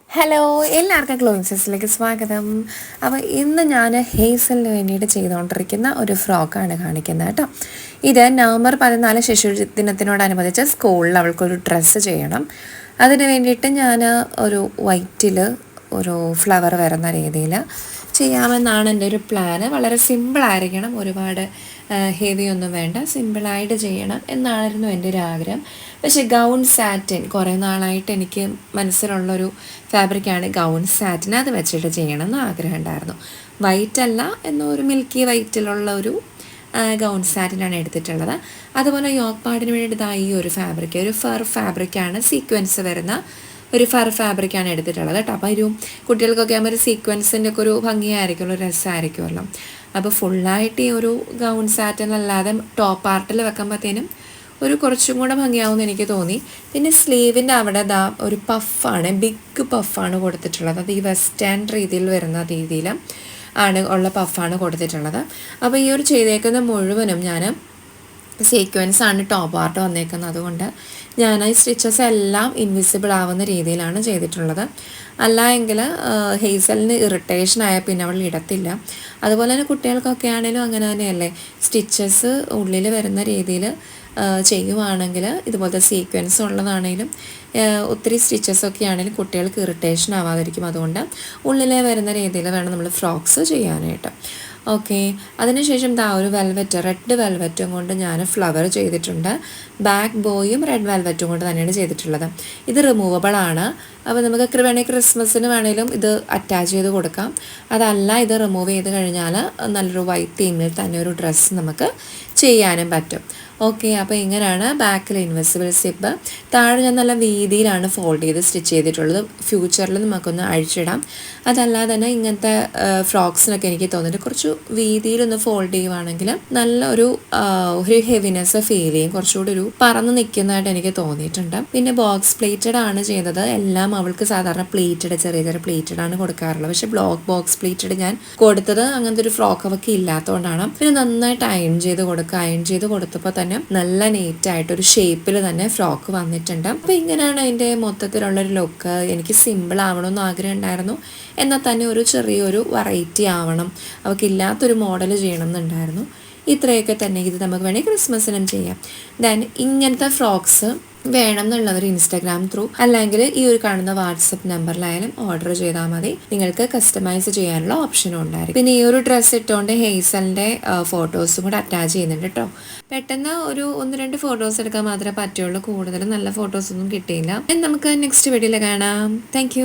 Hello, എല്ലാവർക്കും ഗ്ലോയിങ്സിലേക്ക് സ്വാഗതം. അപ്പോൾ ഇന്ന് ഞാൻ ഹേസലിന് വേണ്ടിയിട്ട് ചെയ്തുകൊണ്ടിരിക്കുന്ന ഒരു ഫ്രോക്കാണ് കാണിക്കുന്നത് കേട്ടോ. ഇത് നവംബർ 14 ശിശു ദിനത്തിനോടനുബന്ധിച്ച് സ്കൂളിൽ അവൾക്കൊരു ഡ്രസ്സ് ചെയ്യണം. അതിന് വേണ്ടിയിട്ട് ഞാൻ ഒരു വൈറ്റിൽ ഒരു ഫ്ലവർ വരുന്ന രീതിയിൽ ചെയ്യാമെന്നാണ് എൻ്റെ ഒരു പ്ലാന്. വളരെ സിമ്പിളായിരിക്കണം, ഒരുപാട് ഹെവി ഒന്നും വേണ്ട, സിമ്പിളായിട്ട് ചെയ്യണം എന്നായിരുന്നു എൻ്റെ ഒരു ആഗ്രഹം. പക്ഷേ ഗൗൺ സാറ്റിൻ കുറേ നാളായിട്ട് എനിക്ക് മനസ്സിലുള്ളൊരു ഫാബ്രിക്കാണ് ഗൗൺ സാറ്റിൻ. അത് വെച്ചിട്ട് ചെയ്യണമെന്ന് ആഗ്രഹം ഉണ്ടായിരുന്നു. വൈറ്റ് അല്ല എന്നൊരു മിൽക്കി വൈറ്റിലുള്ള ഒരു ഗൗൺ സാറ്റിനാണ് എടുത്തിട്ടുള്ളത്. അതുപോലെ യോക്ക് പാഡിന് വേണ്ടിയിട്ട് ഈ ഒരു ഫാബ്രിക്, ഒരു ഫർ ഫാബ്രിക്കാണ്, സീക്വൻസ് വരുന്ന ഒരു ഫർ ഫാബ്രിക്കാണ് എടുത്തിട്ടുള്ളത് കേട്ടോ. അപ്പോൾ ഒരു കുട്ടികൾക്കൊക്കെ ആകുമ്പോൾ ഒരു സീക്വൻസിൻ്റെ ഒക്കെ ഒരു ഭംഗിയായിരിക്കുമല്ലോ, രസമായിരിക്കുമല്ലോ. അപ്പോൾ ഫുള്ളായിട്ട് ഈ ഒരു ഗൗൺ സാറ്റിനല്ലാതെ ടോപ്പ് പാർട്ടിൽ വെക്കുമ്പോഴത്തേനും ഒരു കുറച്ചും കൂടെ ഭംഗിയാവുമെന്ന് എനിക്ക് തോന്നി. പിന്നെ സ്ലീവിൻ്റെ അവിടെ ഒരു പഫാണ്, ബിഗ് പഫാണ് കൊടുത്തിട്ടുള്ളത്. അത് ഈ വെസ്റ്റേൺ രീതിയിൽ വരുന്ന രീതിയിൽ ഉള്ള പഫാണ് കൊടുത്തിട്ടുള്ളത്. അപ്പോൾ ഈ ഒരു ചെയ്തേക്കുന്ന മുഴുവനും ഞാൻ സീക്വൻസാണ് ടോപ്പ് പാർട്ട് വന്നേക്കുന്നത്. അതുകൊണ്ട് ഞാൻ ഈ സ്റ്റിച്ചസ് എല്ലാം ഇൻവിസിബിൾ ആവുന്ന രീതിയിലാണ് ചെയ്തിട്ടുള്ളത്. അല്ല എങ്കിൽ ഹേസലിന് ഇറിറ്റേഷൻ ആയാൽ പിന്നെ അവൾ ഇടത്തില്ല. അതുപോലെ തന്നെ കുട്ടികൾക്കൊക്കെ ആണെങ്കിലും അങ്ങനെ തന്നെയല്ലേ, സ്റ്റിച്ചസ് ഉള്ളിൽ വരുന്ന രീതിയിൽ ചെയ്യുവാണെങ്കിൽ, ഇതുപോലത്തെ സീക്വൻസ് ഉള്ളതാണെങ്കിലും ഒത്തിരി സ്റ്റിച്ചസൊക്കെ ആണെങ്കിലും കുട്ടികൾക്ക് ഇറിറ്റേഷൻ ആവാതിരിക്കും. അതുകൊണ്ട് ഉള്ളിലെ വരുന്ന രീതിയിൽ വേണം നമ്മൾ ഫ്രോക്സ് ചെയ്യാനായിട്ട്. ഓക്കെ, അതിനുശേഷം ഒരു വെൽവെറ്റ്, റെഡ് വെൽവെറ്റും കൊണ്ട് ഞാൻ ഫ്ലവർ ചെയ്തിട്ടുണ്ട്. ബാക്ക് ബോയും റെഡ് വെൽവെറ്റും കൊണ്ട് തന്നെയാണ് ചെയ്തിട്ടുള്ളത്. ഇത് റിമൂവബിൾ ആണ്. അപ്പോൾ നമുക്ക് വേണമെങ്കിൽ ക്രിസ്മസിന് വേണമെങ്കിലും ഇത് അറ്റാച്ച് ചെയ്ത് കൊടുക്കാം. അതല്ല, ഇത് റിമൂവ് ചെയ്ത് കഴിഞ്ഞാൽ നല്ലൊരു വൈറ്റ് തീമിൽ തന്നെ ഒരു ഡ്രസ്സ് നമുക്ക് ചെയ്യാനും പറ്റും. ഓക്കെ, അപ്പോൾ ഇങ്ങനെയാണ് ബാക്കിൽ ഇൻവിസിബിൾ സിപ്പ്. താഴെ ഞാൻ നല്ല വീതിയിലാണ് ഫോൾഡ് ചെയ്ത് സ്റ്റിച്ച് ചെയ്തിട്ടുള്ളത്. ഫ്യൂച്ചറിൽ നമുക്കൊന്ന് അഴിച്ചിടാം. അതല്ലാതെ തന്നെ ഇങ്ങനത്തെ ഫ്രോക്സിനൊക്കെ എനിക്ക് തോന്നിയിട്ട് കുറച്ച് വീതിയിലൊന്ന് ഫോൾഡ് ചെയ്യുവാണെങ്കിൽ നല്ല ഒരു ഹെവിനെസ് ഫീൽ ചെയ്യും, കുറച്ചുകൂടി ഒരു പറന്ന് നിൽക്കുന്നതായിട്ട് എനിക്ക് തോന്നിയിട്ടുണ്ട്. പിന്നെ ബോക്സ് പ്ലേറ്റഡ് ആണ് ചെയ്തത്. എല്ലാം അവൾക്ക് സാധാരണ പ്ലേറ്റഡ്, ചെറിയ ചെറിയ പ്ലേറ്റഡ് ആണ് കൊടുക്കാറുള്ളത്. പക്ഷേ ബോക്സ് പ്ലേറ്റഡ് ഞാൻ കൊടുത്തത് അങ്ങനത്തെ ഒരു ഫ്രോക്ക് അവൾക്ക് ഇല്ലാത്തതുകൊണ്ടാണ്. പിന്നെ നന്നായിട്ട് അയൺ ചെയ്ത് കൊടുത്തപ്പോൾ തന്നെ നല്ല നീറ്റായിട്ടൊരു ഷേപ്പിൽ തന്നെ ഫ്രോക്ക് വന്നിട്ടുണ്ട്. അപ്പോൾ ഇങ്ങനെയാണ് അതിൻ്റെ മൊത്തത്തിലുള്ളൊരു ലുക്ക്. എനിക്ക് സിമ്പിൾ ആവണമെന്ന് ആഗ്രഹം ഉണ്ടായിരുന്നു, എന്നാൽ തന്നെ ഒരു ചെറിയൊരു വെറൈറ്റി ആവണം, അവൾക്കില്ലാത്തൊരു മോഡൽ ചെയ്യണം എന്നുണ്ടായിരുന്നു. ഇത്രയൊക്കെ തന്നെ. ഇത് നമുക്ക് വേണമെങ്കിൽ ക്രിസ്മസിനും ചെയ്യാം. ദെൻ ഇങ്ങനത്തെ ഫ്രോക്സ് വേണം എന്നുള്ളവർ ഇൻസ്റ്റാഗ്രാം ത്രൂ അല്ലെങ്കിൽ ഈ ഒരു കാണുന്ന വാട്സപ്പ് നമ്പറിലായാലും ഓർഡർ ചെയ്താൽ മതി. നിങ്ങൾക്ക് കസ്റ്റമൈസ് ചെയ്യാനുള്ള ഓപ്ഷനും ഉണ്ടായിരിക്കും. പിന്നെ ഈ ഒരു ഡ്രസ്സ് ഇട്ടുകൊണ്ട് ഹേസലിൻ്റെ ഫോട്ടോസും കൂടെ അറ്റാച്ച് ചെയ്യുന്നുണ്ട് കേട്ടോ. പെട്ടെന്ന് ഒരു 1-2 ഫോട്ടോസ് എടുക്കാൻ മാത്രമേ പറ്റുള്ളൂ, കൂടുതൽ നല്ല ഫോട്ടോസൊന്നും കിട്ടിയില്ല. നമുക്ക് നെക്സ്റ്റ് വീഡിയോയിൽ കാണാം. താങ്ക്